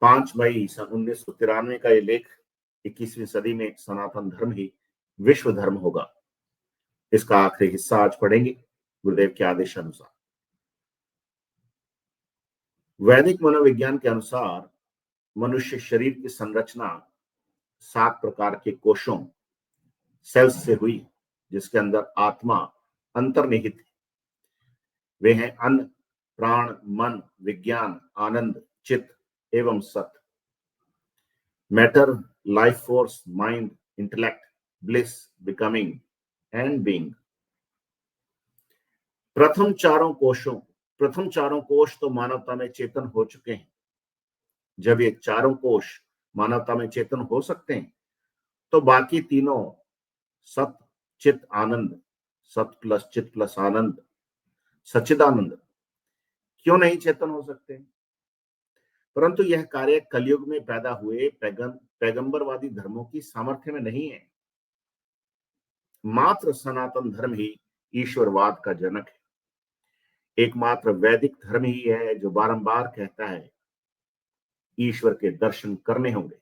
5 मई सन 1993 का ये लेख 21वीं सदी में सनातन धर्म ही विश्व धर्म होगा। इसका आखिरी हिस्सा आज पढ़ेंगे गुरुदेव के आदेशानुसार। वैदिक मनोविज्ञान के अनुसार मनुष्य शरीर की संरचना 7 प्रकार के कोशों सेल्स से हुई, जिसके अंदर आत्मा अंतर्निहित है। वे हैं अन्न, प्राण, मन, विज्ञान, आनंद, चित्त एवं सत। Matter, life force, mind, intellect, bliss, becoming and being. प्रथम चारों कोश तो मानवता में चेतन हो चुके हैं। जब ये चारों कोश मानवता में चेतन हो सकते हैं तो बाकी तीनों सत, चित, आनंद, सत प्लस चित प्लस आनंद, सच्चिदानंद क्यों नहीं चेतन हो सकते? परंतु यह कार्य कलयुग में पैदा हुए पैगंबरवादी धर्मों की सामर्थ्य में नहीं है। मात्र सनातन धर्म ही ईश्वरवाद का जनक है। एकमात्र वैदिक धर्म ही है जो बारंबार कहता है ईश्वर के दर्शन करने होंगे,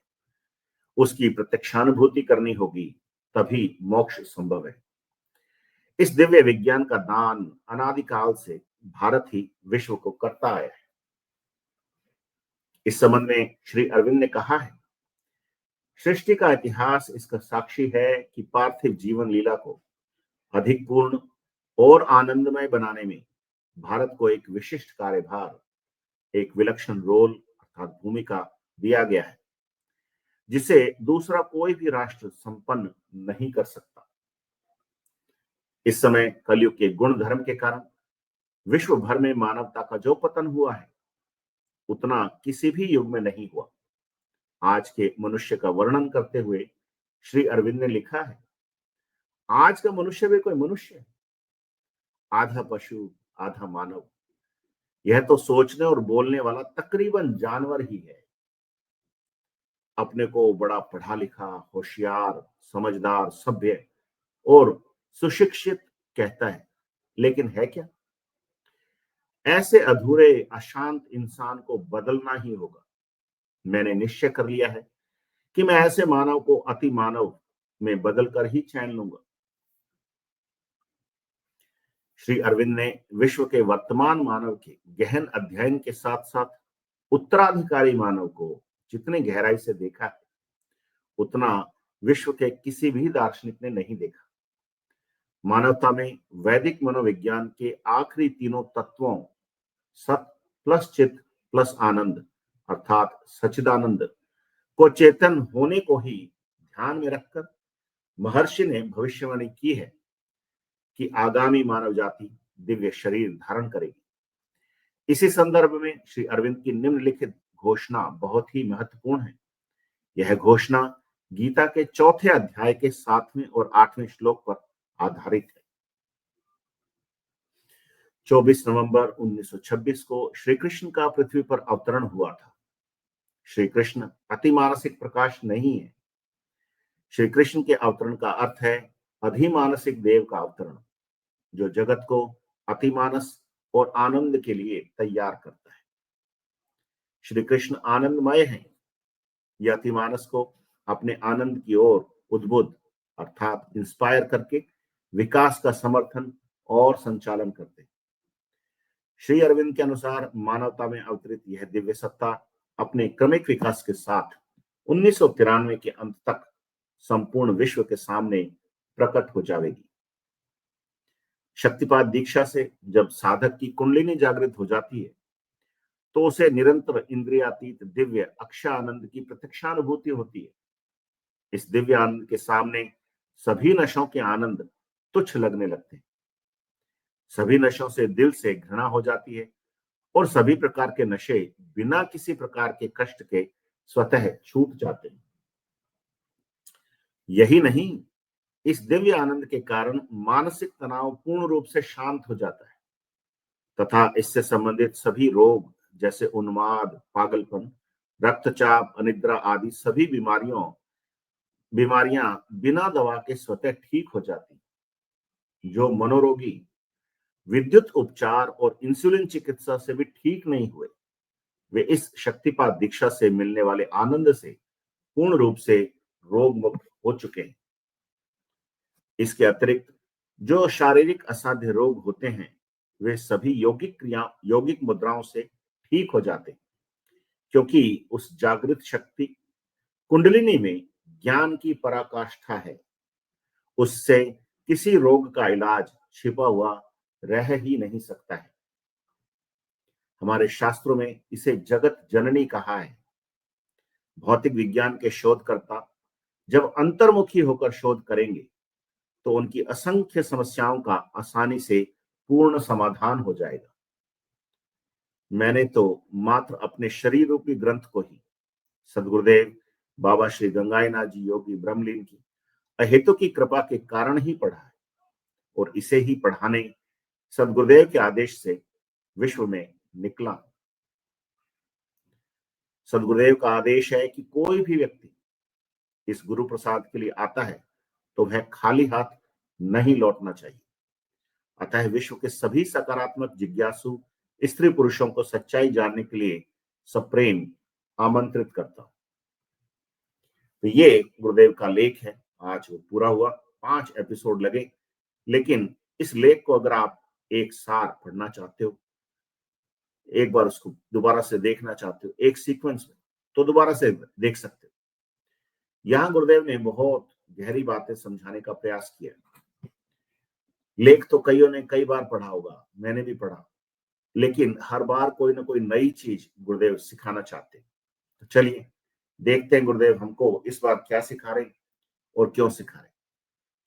उसकी प्रत्यक्षानुभूति करनी होगी, तभी मोक्ष संभव है। इस दिव्य विज्ञान का दान अनादिकाल से भारत ही विश्व को करता आया है। इस संबंध में श्री अरविंद ने कहा है, सृष्टि का इतिहास इसका साक्षी है कि पार्थिव जीवन लीला को अधिक पूर्ण और आनंदमय बनाने में भारत को एक विशिष्ट कार्यभार, एक विलक्षण रोल अर्थात भूमिका दिया गया है, जिसे दूसरा कोई भी राष्ट्र संपन्न नहीं कर सकता। इस समय कलयुग के गुण धर्म के कारण विश्व भर में मानवता का जो पतन हुआ है उतना किसी भी युग में नहीं हुआ। आज के मनुष्य का वर्णन करते हुए श्री अरविंद ने लिखा है, आज का मनुष्य भी कोई मनुष्य है, आधा पशु आधा मानव। यह तो सोचने और बोलने वाला तकरीबन जानवर ही है। अपने को बड़ा पढ़ा लिखा, होशियार, समझदार, सभ्य और सुशिक्षित कहता है, लेकिन है क्या? ऐसे अधूरे अशांत इंसान को बदलना ही होगा। मैंने निश्चय कर लिया है कि मैं ऐसे मानव को अति मानव में बदलकर ही चैन लूंगा। श्री अरविंद ने विश्व के वर्तमान मानव के गहन अध्ययन के साथ साथ उत्तराधिकारी मानव को जितनी गहराई से देखा है उतना विश्व के किसी भी दार्शनिक ने नहीं देखा। मानवता में वैदिक मनोविज्ञान के आखिरी तीनों तत्वों सत प्लस चित प्लस आनंद अर्थात सच्चिदानंद को चेतन होने को ही ध्यान में रखकर महर्षि ने भविष्यवाणी की है कि आगामी मानव जाति दिव्य शरीर धारण करेगी। इसी संदर्भ में श्री अरविंद की निम्नलिखित घोषणा बहुत ही महत्वपूर्ण है। यह घोषणा गीता के 4थे अध्याय के 7वें और 8वें श्लोक पर आधारित है। 24 नवंबर 1926 को श्री कृष्ण का पृथ्वी पर अवतरण हुआ था। श्री कृष्ण अतिमानसिक प्रकाश नहीं है। श्री कृष्ण के अवतरण का अर्थ है अधिमानसिक देव का अवतरण, जो जगत को अतिमानस और आनंद के लिए तैयार करता है। श्री कृष्ण आनंदमय हैं। यह अतिमानस को अपने आनंद की ओर उद्बुद्ध अर्थात इंस्पायर करके विकास का समर्थन और संचालन करते हैं। श्री अरविंद के अनुसार मानवता में अवतरित यह दिव्य सत्ता अपने क्रमिक विकास के साथ 1993 के अंत तक संपूर्ण विश्व के सामने प्रकट हो जाएगी। शक्तिपात दीक्षा से जब साधक की कुंडलिनी जागृत हो जाती है तो उसे निरंतर इंद्रियातीत दिव्य अक्षय आनंद की प्रत्यक्षानुभूति होती है। इस दिव्य आनंद के सामने सभी नशों के आनंद तुच्छ लगने लगते हैं। सभी नशों से दिल से घृणा हो जाती है और सभी प्रकार के नशे बिना किसी प्रकार के कष्ट के स्वतः छूट जाते हैं। यही नहीं, इस दिव्य आनंद के कारण मानसिक तनाव पूर्ण रूप से शांत हो जाता है तथा इससे संबंधित सभी रोग जैसे उन्माद, पागलपन, रक्तचाप, अनिद्रा आदि सभी बीमारियां बिना दवा के स्वतः ठीक हो जाती। जो मनोरोगी विद्युत उपचार और इंसुलिन चिकित्सा से भी ठीक नहीं हुए, वे इस शक्तिपात दीक्षा से मिलने वाले आनंद से पूर्ण रूप से रोग मुक्त हो चुके हैं। इसके अतिरिक्त जो शारीरिक असाध्य रोग होते हैं वे सभी यौगिक मुद्राओं से ठीक हो जाते हैं, क्योंकि उस जागृत शक्ति कुंडलिनी में ज्ञान की पराकाष्ठा है। उससे किसी रोग का इलाज छिपा हुआ रह ही नहीं सकता है। हमारे शास्त्रों में इसे जगत जननी कहा है। भौतिक विज्ञान के शोधकर्ता जब अंतर्मुखी होकर शोध करेंगे तो उनकी असंख्य समस्याओं का आसानी से पूर्ण समाधान हो जाएगा। मैंने तो मात्र अपने शरीर रूपी ग्रंथ को ही सदगुरुदेव बाबा श्री गंगाईनाथ जी योगी ब्रह्मलीन की अहेतु की कृपा के कारण ही पढ़ा है, और इसे ही पढ़ाने सदगुरुदेव के आदेश से विश्व में निकला। सदगुरुदेव का आदेश है कि कोई भी व्यक्ति इस गुरु प्रसाद के लिए आता है तो वह खाली हाथ नहीं लौटना चाहिए। अतः विश्व के सभी सकारात्मक जिज्ञासु स्त्री पुरुषों को सच्चाई जानने के लिए सप्रेम आमंत्रित करता हूं। तो ये गुरुदेव का लेख है। आज वो पूरा हुआ, 5 एपिसोड लगे, लेकिन इस लेख को अगर आप एक सार पढ़ना चाहते हो, एक बार उसको दोबारा से देखना चाहते हो एक सीक्वेंस में, तो दोबारा से देख सकते हो। यहां गुरुदेव ने बहुत गहरी बातें समझाने का प्रयास किया। लेख तो कईयों ने कई बार पढ़ा होगा, मैंने भी पढ़ा, लेकिन हर बार कोई ना कोई नई चीज गुरुदेव सिखाना चाहते हैं। तो चलिए देखते हैं गुरुदेव हमको इस बार क्या सिखा रहे हैं और क्यों सिखा रहे हैं।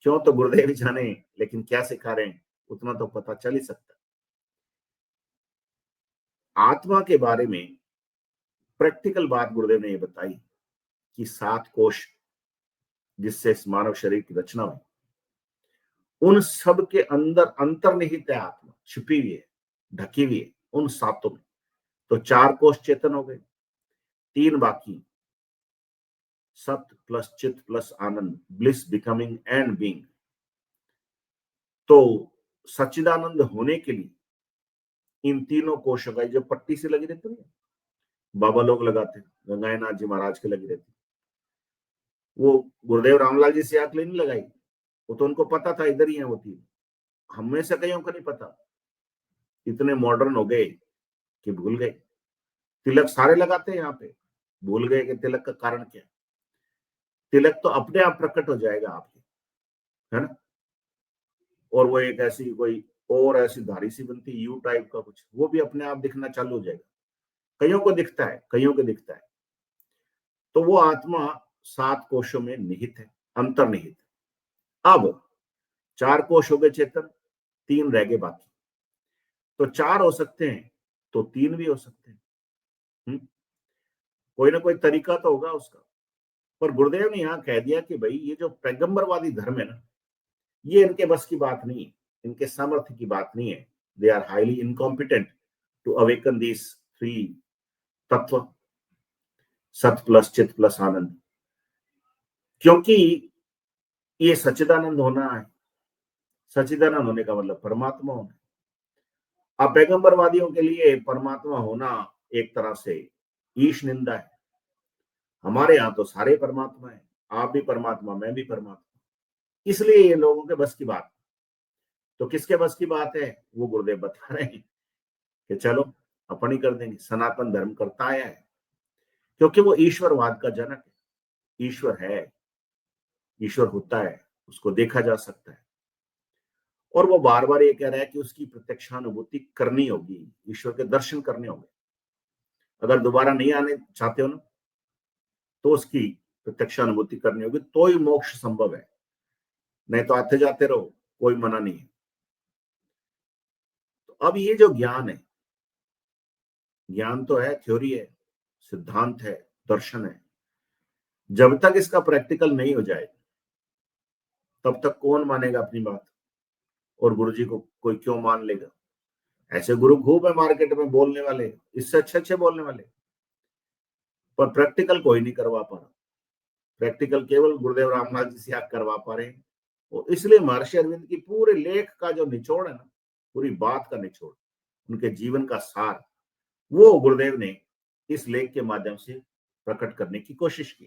क्यों तो गुरुदेव ही जाने, लेकिन क्या सिखा रहे हैं उतना तो पता चल ही सकता है। आत्मा के बारे में प्रैक्टिकल बात गुरुदेव ने ये बताई कि 7 कोश जिससे इस मानव शरीर की रचना हुई, उन सब के अंदर अंतर्निहित है आत्मा, छिपी हुई है, ढकी हुई है उन 7 में। तो 4 कोश चेतन हो गए, 3 बाकी सत प्लस चित plus Anand, bliss becoming and being. तो सच्चिदानंद होने के लिए इन तीनों कोशों का जो पट्टी से लगी रहती है, बाबा लोग लगाते, गंगाईनाथ जी महाराज के लगी रहती, वो गुरुदेव रामलाल जी से आंख नहीं लगाई, वो तो उनको पता था इधर ही है वो तीन। हम में से कईयों को नहीं पता, इतने मॉडर्न हो गए कि भूल गए। तिलक सारे लगाते हैं यहाँ पे, भूल गए कि तिलक का कारण क्या है। तिलक तो अपने आप प्रकट हो जाएगा आपके, है ना। और वो एक ऐसी कोई और ऐसी धारी सी बनती यू टाइप का कुछ, वो भी अपने आप दिखना चालू हो जाएगा। कईयों को दिखता है, कईयों को दिखता है। तो वो आत्मा 7 कोशों में निहित है, अंतर्निहित। अब 4 कोश हो गए चेतन, 3 रह गए बाकी। तो 4 हो सकते हैं तो 3 भी हो सकते हैं। कोई ना कोई तरीका तो होगा उसका। पर गुरुदेव ने यहाँ कह दिया कि भाई ये जो पैगंबरवादी धर्म है ना, ये इनके बस की बात नहीं है, इनके सामर्थ्य की बात नहीं है। They are highly incompetent to awaken these 3 तत्व, सत प्लस चित प्लस आनंद। क्योंकि ये सच्चिदानंद होना है, सच्चिदानंद होने का मतलब परमात्मा होना है। अब पैगंबरवादियों के लिए परमात्मा होना एक तरह से ईश निंदा है। हमारे यहाँ तो सारे परमात्मा है, आप भी परमात्मा, मैं भी परमात्मा, इसलिए ये लोगों के बस की बात। तो किसके बस की बात है वो गुरुदेव बता रहे हैं कि चलो अपन ही कर देंगे। सनातन धर्म करता आया है, क्योंकि वो ईश्वरवाद का जनक है। ईश्वर है, ईश्वर होता है, उसको देखा जा सकता है, और वो बार बार ये कह रहा है कि उसकी प्रत्यक्षानुभूति करनी होगी, ईश्वर के दर्शन करने होंगे। अगर दोबारा नहीं आने चाहते हो ना, तो उसकी प्रत्यक्षानुभूति करनी होगी, तो ही मोक्ष संभव है। नहीं तो आते जाते रहो, कोई मना नहीं है। तो अब ये जो ज्ञान है, ज्ञान तो है, थ्योरी है, सिद्धांत है, दर्शन है। जब तक इसका प्रैक्टिकल नहीं हो जाए तब तक कौन मानेगा अपनी बात, और गुरुजी को कोई क्यों मान लेगा। ऐसे गुरु खूब है मार्केट में बोलने वाले, इससे अच्छे अच्छे बोलने वाले, पर प्रैक्टिकल कोई नहीं करवा पा रहा। प्रैक्टिकल केवल गुरुदेव रामनाथ जी से आप करवा पा रहे हैं। और इसलिए महर्षि अरविंद की पूरे लेख का जो निचोड़ है ना, पूरी बात का निचोड़, उनके जीवन का सार, वो गुरुदेव ने इस लेख के माध्यम से प्रकट करने की कोशिश की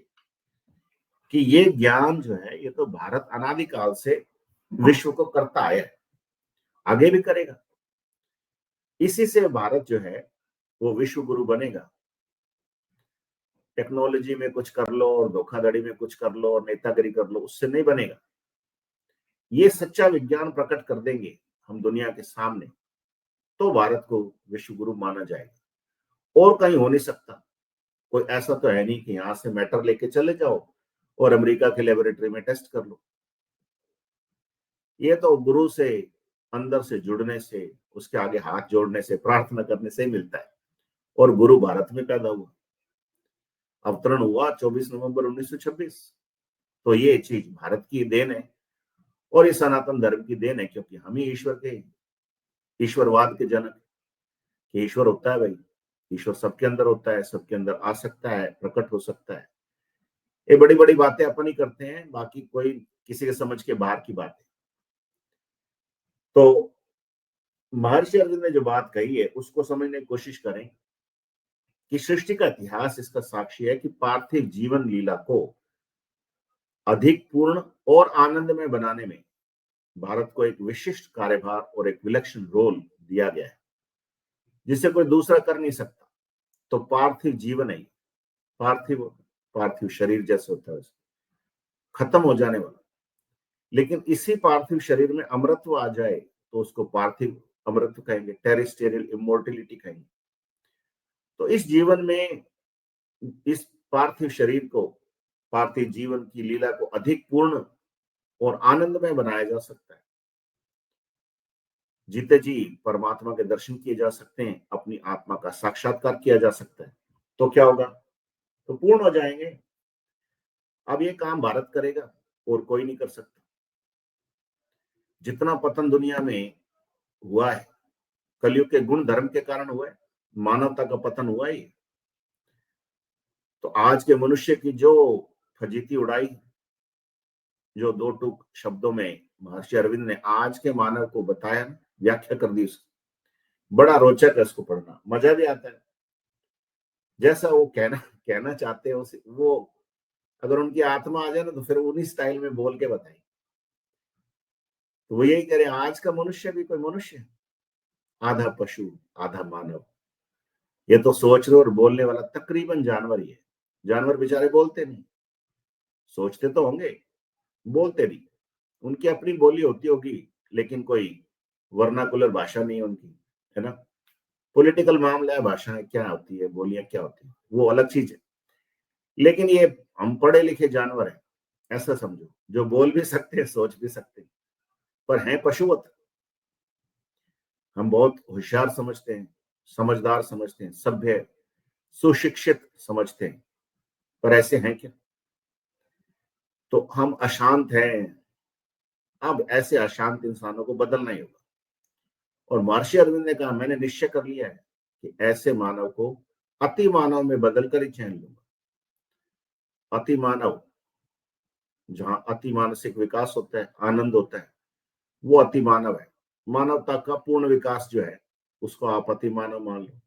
कि ये ज्ञान जो है ये तो भारत अनादिकाल से विश्व को करता आया है, आगे भी करेगा। इसी से भारत जो है वो विश्व गुरु बनेगा। टेक्नोलॉजी में कुछ कर लो और धोखाधड़ी में कुछ कर लो और नेतागिरी कर लो, उससे नहीं बनेगा। ये सच्चा विज्ञान प्रकट कर देंगे हम दुनिया के सामने, तो भारत को विश्व गुरु माना जाएगा। और कहीं हो नहीं सकता। कोई ऐसा तो है नहीं कि यहां से मैटर लेके चले जाओ और अमेरिका के लेबोरेटरी में टेस्ट कर लो। ये तो गुरु से अंदर से जुड़ने से, उसके आगे हाथ जोड़ने से, प्रार्थना करने से ही मिलता है। और गुरु भारत में पैदा हुआ, अवतरण हुआ 24 नवंबर 1926। तो ये चीज भारत की देन है और ये सनातन धर्म की देन है, क्योंकि हम ही ईश्वरवाद के जनक। कि ईश्वर होता है भाई, ईश्वर सबके अंदर होता है, सबके अंदर आ सकता है, प्रकट हो सकता है। ये बड़ी बड़ी बातें अपन ही करते हैं, बाकी कोई किसी के समझ के बाहर की बात है। तो महर्षि अर्जुन ने जो बात कही है उसको समझने की कोशिश करें कि सृष्टि का इतिहास इसका साक्षी है कि पार्थिव जीवन लीला को अधिक पूर्ण और आनंदमय बनाने में भारत को एक विशिष्ट कार्यभार और एक विलक्षण रोल दिया गया है, जिसे कोई दूसरा कर नहीं सकता। तो पार्थिव जीवन है, पार्थिव पार्थिव शरीर जैसे होता है, खत्म हो जाने वाला। लेकिन इसी पार्थिव शरीर में अमरत्व आ जाए तो उसको पार्थिव अमरत्व कहेंगे, टेरेस्टेरियल इमोर्टिलिटी कहेंगे। तो इस जीवन में इस पार्थिव शरीर को, पार्थिव जीवन की लीला को अधिक पूर्ण और आनंदमय बनाया जा सकता है। जीते जी परमात्मा के दर्शन किए जा सकते हैं, अपनी आत्मा का साक्षात्कार किया जा सकता है। तो क्या होगा? तो पूर्ण हो जाएंगे। अब ये काम भारत करेगा और कोई नहीं कर सकता। जितना पतन दुनिया में हुआ है, कलयुग के गुण धर्म के कारण हुआ है, मानवता का पतन हुआ है। तो आज के मनुष्य की जो फजीती उड़ाई, जो दो टूक शब्दों में महर्षि अरविंद ने आज के मानव को बताया, व्याख्या कर दी उसकी, बड़ा रोचक है। उसको पढ़ना मजा भी आता है। जैसा वो कहना कहना चाहते हैं उसे, वो अगर उनकी आत्मा आ जाए ना तो फिर उन्हीं स्टाइल में बोल के बताए। तो वो यही कह रहे, आज का मनुष्य भी कोई मनुष्य है, आधा पशु आधा मानव। ये तो सोचने और बोलने वाला तकरीबन जानवर ही है। जानवर बेचारे बोलते नहीं, सोचते तो होंगे, बोलते नहीं। उनकी अपनी बोली होती होगी, लेकिन कोई वर्नाकुलर भाषा नहीं है उनकी, है ना। पॉलिटिकल मामला है, भाषाएं क्या होती है, बोलियां क्या होती है, वो अलग चीज है। लेकिन ये हम पढ़े लिखे जानवर है, ऐसा समझो, जो बोल भी सकते हैं, सोच भी सकते हैं, पर हैं पशुवत। हम बहुत होशियार समझते हैं, समझदार समझते हैं, सभ्य सुशिक्षित समझते हैं, पर ऐसे हैं क्या? तो हम अशांत हैं। अब ऐसे अशांत इंसानों को बदलना ही होगा। और महर्षि अरविंद ने कहा, मैंने निश्चय कर लिया है कि ऐसे मानव को अति मानव में बदल कर ही चैन लूंगा। अति मानव, जहां अति मानसिक विकास होता है, आनंद होता है, वो अति मानव है। मानवता का पूर्ण विकास जो है उसको आप अति मानव मान लो।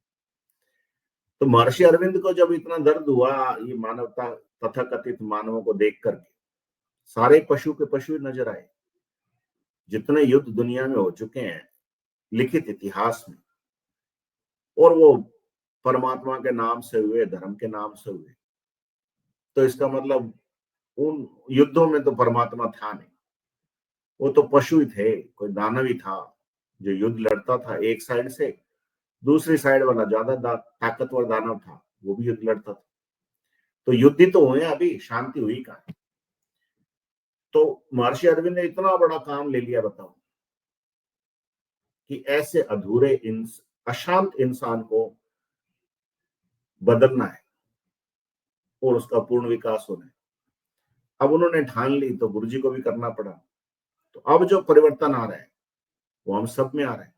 तो महर्षि अरविंद को जब इतना दर्द हुआ ये मानवता तथा कथित मानवों को देख करके, सारे पशु के पशु नजर आए। जितने युद्ध दुनिया में हो चुके हैं लिखित इतिहास में, और वो परमात्मा के नाम से हुए, धर्म के नाम से हुए, तो इसका मतलब उन युद्धों में तो परमात्मा था नहीं, वो तो पशु ही थे। कोई दानव ही था जो युद्ध लड़ता था एक साइड से, दूसरी साइड वाला ज्यादा ताकतवर दानव था, वो भी युद्ध लड़ता था। तो युद्ध ही तो हुए, अभी शांति हुई कहाँ? तो महर्षि अरविंद ने इतना बड़ा काम ले लिया, बताओ, कि ऐसे अधूरे अशांत इंसान को बदलना है और उसका पूर्ण विकास होना है। अब उन्होंने ठान ली तो गुरु जी को भी करना पड़ा। तो अब जो परिवर्तन आ रहा है वो हम सब में आ रहा है।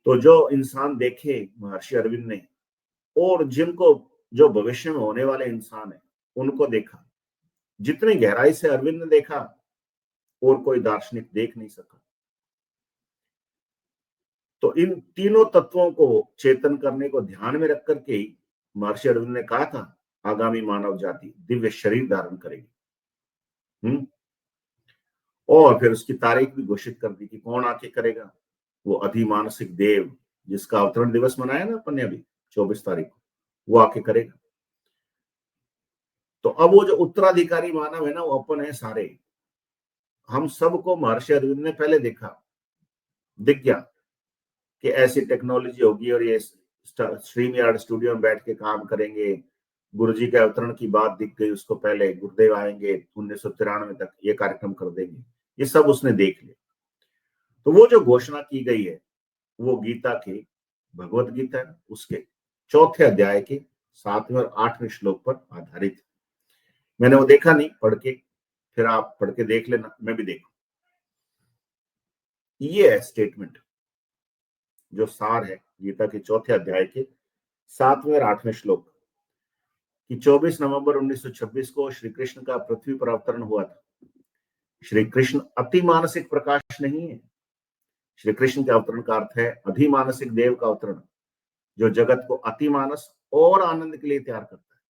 तो जो इंसान देखे महर्षि अरविंद ने, और जिनको, जो भविष्य में होने वाले इंसान है उनको देखा, जितनी गहराई से अरविंद ने देखा और कोई दार्शनिक देख नहीं सका। तो इन तीनों तत्वों को चेतन करने को ध्यान में रख करके ही महर्षि अरविंद ने कहा था आगामी मानव जाति दिव्य शरीर धारण करेगी। और फिर उसकी तारीख भी घोषित कर दी कि कौन आके करेगा। वो अधिमानसिक देव जिसका अवतरण दिवस मनाया ना अपन ने अभी 24 तारीख को, वो आके करेगा। तो अब वो जो उत्तराधिकारी मानव है ना, वो अपन है सारे। हम सबको महर्षि अरविंद ने पहले देखा, दिख गया कि ऐसी टेक्नोलॉजी होगी और ये स्ट्रीम यार्ड स्टूडियो में बैठ के काम करेंगे। गुरुजी के अवतरण की बात दिख गई उसको, पहले गुरुदेव आएंगे 1993 तक ये कार्यक्रम कर देंगे, ये सब उसने देख लिया। तो वो जो घोषणा की गई है वो गीता के, भगवत गीता है उसके चौथे अध्याय के 7वें और 8वें श्लोक पर आधारित। मैंने वो देखा नहीं पढ़ के, फिर आप पढ़ के देख लेना, मैं भी देखूं। ये है स्टेटमेंट जो सार है गीता के चौथे अध्याय के 7वें और 8वें श्लोक कि 24 नवंबर 1926 को श्री कृष्ण का पृथ्वी पर अवतरण हुआ था। श्री कृष्ण अति मानसिक प्रकाश नहीं है। श्री कृष्ण के अवतरण का अर्थ है अधिमानसिक देव का अवतरण, जो जगत को अति मानस और आनंद के लिए तैयार करता है।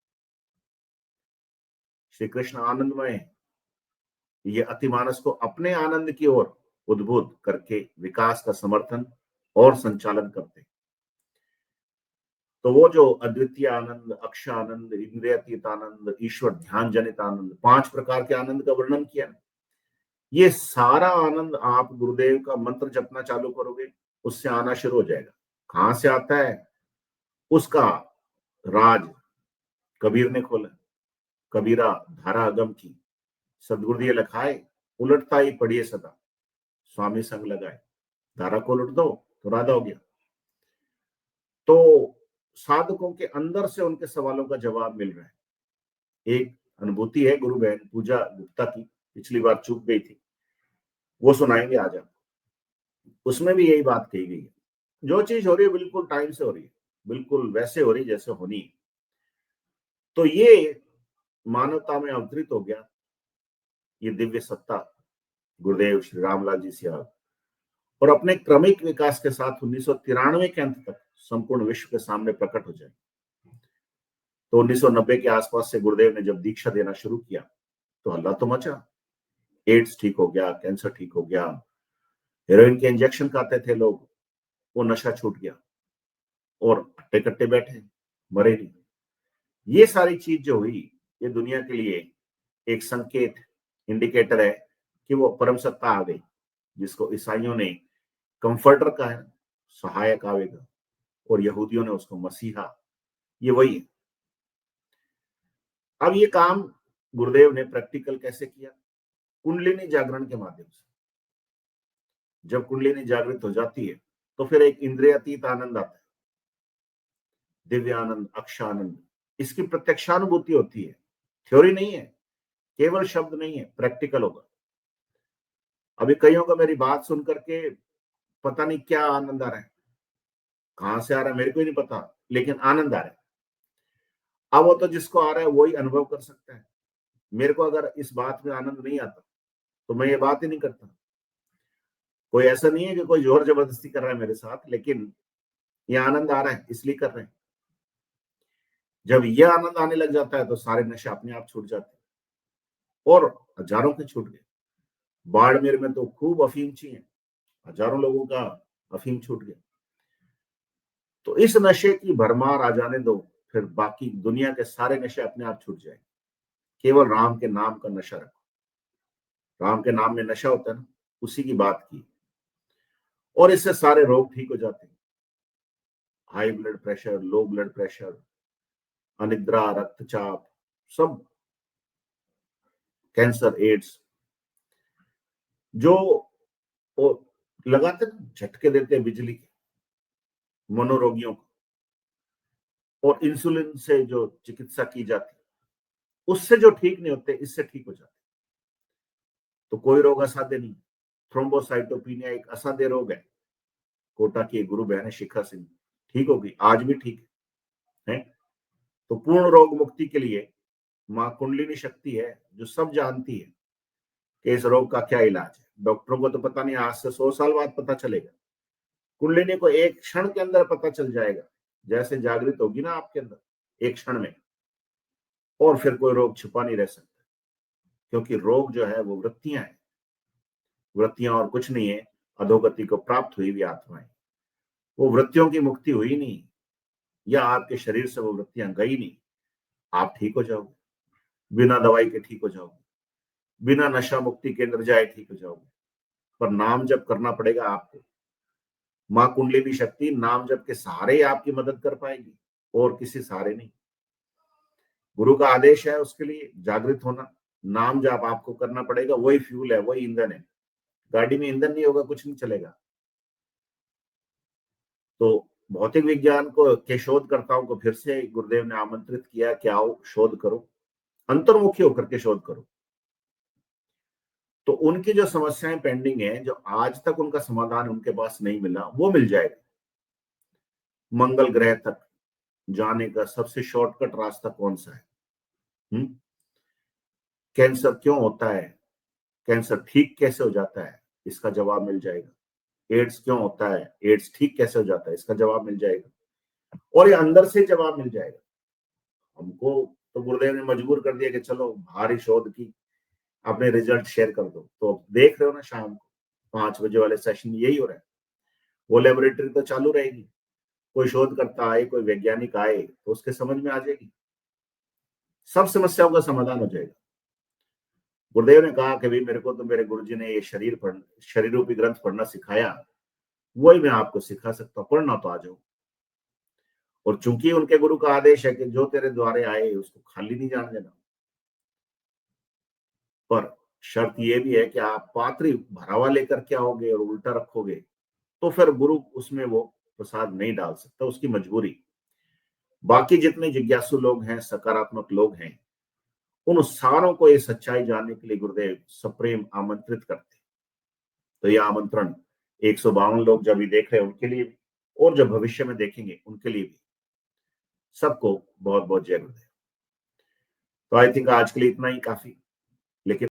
श्री कृष्ण आनंदमय है। ये अतिमानस को अपने आनंद की ओर उद्बुद्ध करके विकास का समर्थन और संचालन करते हैं। तो वो जो अद्वितीय आनंद, अक्षय आनंद, इंद्रियातीत आनंद, ईश्वर ध्यान जनित आनंद, 5 प्रकार के आनंद का वर्णन किया, ये सारा आनंद आप गुरुदेव का मंत्र जपना चालू करोगे उससे आना शुरू हो जाएगा। कहां से आता है उसका राज कबीर ने खोला। कबीरा धारा अगम की, सदगुरु ये लखाए, उलटता ही पढ़िए सदा, स्वामी संग लगाए। धारा को उलट दो तो राधा हो गया। तो साधकों के अंदर से उनके सवालों का जवाब मिल रहा है। एक अनुभूति है गुरु बहन पूजा गुप्ता की, पिछली बार चूक गई थी, वो सुनाएंगे आज आप। उसमें भी यही बात कही गई है, जो चीज हो रही है बिल्कुल टाइम से हो रही है, बिल्कुल वैसे हो रही जैसे होनी है। तो ये मानवता में अवतरित हो गया ये दिव्य सत्ता गुरुदेव श्री रामलाल जी सियाल, और अपने क्रमिक विकास के साथ 1993 के अंत तक संपूर्ण विश्व के सामने प्रकट हो जाए। तो 1990 के आसपास से गुरुदेव ने जब दीक्षा देना शुरू किया तो हल्ला तो मचा। एड्स ठीक हो गया, कैंसर ठीक हो गया, हेरोइन के इंजेक्शन खाते थे लोग, वो नशा छूट गया और हट्टे कट्टे बैठे, मरे नहीं। ये सारी चीज जो हुई ये दुनिया के लिए एक संकेत, इंडिकेटर है कि वो परम सत्ता आ गई, जिसको ईसाइयों ने कंफर्टर का है, सहायक आवेगा, और यहूदियों ने उसको मसीहा, ये वही है। अब ये काम गुरुदेव ने प्रैक्टिकल कैसे किया? कुंडलिनी जागरण के माध्यम से। जब कुंडलिनी जागृत हो जाती है तो फिर एक इंद्रियातीत आनंद आता है, दिव्य आनंद, अक्षय आनंद। इसकी प्रत्यक्षानुभूति होती है, थ्योरी नहीं है, केवल शब्द नहीं है, प्रैक्टिकल होगा। अभी कईयों को मेरी बात सुन करके पता नहीं क्या आनंद आ रहा है, कहां से आ रहा है मेरे को ही नहीं पता, लेकिन आनंद आ रहा है। अब वो तो जिसको आ रहा है वही अनुभव कर सकता है। मेरे को अगर इस बात में आनंद नहीं आता तो मैं ये बात ही नहीं करता। कोई ऐसा नहीं है कि कोई जोर जबरदस्ती कर रहा है मेरे साथ, लेकिन ये आनंद आ रहा है इसलिए कर रहे हैं। जब ये आनंद आने लग जाता है तो सारे नशे अपने आप छूट जाते हैं, और हजारों के छूट गए। बाड़मेर में तो खूब अफीम ची है, हजारों लोगों का अफीम छूट गया। तो इस नशे की भरमार आ जाने दो, फिर बाकी दुनिया के सारे नशे अपने आप छूट जाएंगे। केवल राम के नाम का नशा रखो। राम के नाम में नशा होता है ना, उसी की बात की, और इससे सारे रोग ठीक हो जाते हैं। High blood pressure, low blood pressure, अनिद्रा, रक्तचाप, सब, कैंसर, एड्स, जो वो लगाते झटके देते हैं बिजली के मनोरोगियों को, और इंसुलिन से जो चिकित्सा की जाती है उससे जो ठीक नहीं होते, इससे ठीक हो जाते। तो कोई रोग असाध्य नहीं। थ्रोम्बोसाइटोपिनिया एक असाध्य रोग है। कोटा की गुरु बहन है शिखा सिंह, ठीक हो गई, आज भी ठीक है। तो पूर्ण रोग मुक्ति के लिए मां कुंडलिनी शक्ति है जो सब जानती है कि इस रोग का क्या इलाज है। डॉक्टरों को तो पता नहीं, आज से 100 साल बाद पता चलेगा, कुंडलिनी को एक क्षण के अंदर पता चल जाएगा, जैसे जागृत होगी ना आपके अंदर एक क्षण में, और फिर कोई रोग छिपा नहीं रह सकता, क्योंकि रोग जो है वो वृत्तियां हैं, वृत्तियां और कुछ नहीं है, अधोगति को प्राप्त हुई हुई आत्माएं। वो वृत्तियों की मुक्ति हुई नहीं, या आपके शरीर से वो वृत्तियां गई नहीं। आप ठीक हो जाओगे, बिना दवाई के ठीक हो जाओगे, बिना नशा मुक्ति केंद्र जाए ठीक हो जाओगे। पर नाम जप करना पड़ेगा आपको। मां कुंडलिनी शक्ति नाम जप के सहारे ही आपकी मदद कर पाएगी, और किसी सहारे नहीं। गुरु का आदेश है उसके लिए जागृत होना, नाम जप आपको करना पड़ेगा। वही फ्यूल है, वही ईंधन है। गाड़ी में ईंधन नहीं होगा, कुछ नहीं चलेगा। तो भौतिक विज्ञान को के शोधकर्ताओं को फिर से गुरुदेव ने आमंत्रित किया कि आओ शोध करो, अंतर्मुखी होकर के शोध करो। तो उनकी जो समस्याएं पेंडिंग है, जो आज तक उनका समाधान उनके पास नहीं मिला, वो मिल जाएगा। मंगल ग्रह तक जाने का सबसे शॉर्टकट रास्ता कौन सा है? कैंसर क्यों होता है, कैंसर ठीक कैसे हो जाता है, इसका जवाब मिल जाएगा। एड्स क्यों होता है, एड्स ठीक कैसे हो जाता है, इसका जवाब मिल जाएगा। और ये अंदर से जवाब मिल जाएगा। हमको तो गुरुदेव ने मजबूर कर दिया कि चलो भारी शोध की, अपने रिजल्ट शेयर कर दो। तो देख रहे हो ना, शाम को 5 बजे वाले सेशन यही हो रहा है। वो लेबोरेटरी तो चालू रहेगी, कोई शोधकर्ता आए, कोई वैज्ञानिक आए, तो उसके समझ में आ जाएगी, सब समस्याओं का समाधान हो जाएगा। गुरुदेव ने कहा कि भाई मेरे को तो मेरे गुरुजी ने ये शरीर रूपी ग्रंथ पढ़ना सिखाया, वही मैं आपको सिखा सकता हूँ, पढ़ना तो आ जाओ। और चूंकि उनके गुरु का आदेश है कि जो तेरे द्वारे आए उसको खाली नहीं जाने देना, पर शर्त यह भी है कि आप पात्र भरा हुआ लेकर के आओगे और उल्टा रखोगे, तो फिर गुरु उसमें वो प्रसाद नहीं डाल सकता, उसकी मजबूरी। बाकी जितने जिज्ञासु लोग हैं, सकारात्मक लोग हैं, उन सारों को ये सच्चाई जानने के लिए गुरुदेव सप्रेम आमंत्रित करते। तो यह आमंत्रण 152 लोग जब भी देख रहे हैं उनके लिए भी, और जब भविष्य में देखेंगे उनके लिए भी। सबको बहुत बहुत जय गुरुदेव। तो आई थिंक आज के लिए इतना ही काफी। लेकिन